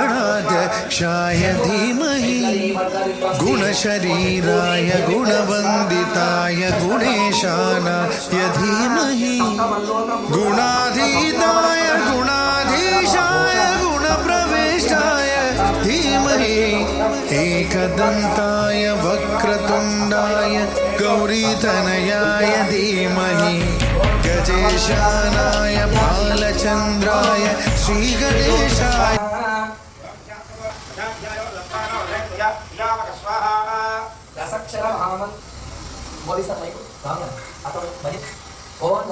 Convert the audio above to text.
गणाध्यक्षाय धीमहि गुणशरीराय गुणवन्दिताय गुणेशानाय धीमहि गुणाधीताय गुणाधीशाय गुणप्रविष्टाय धीमहि एकदन्ताय वक्रतुण्डाय गौरीतनयाय धीमहि गजेशानाय बालचन्द्राय श्रीगणेशाय ओम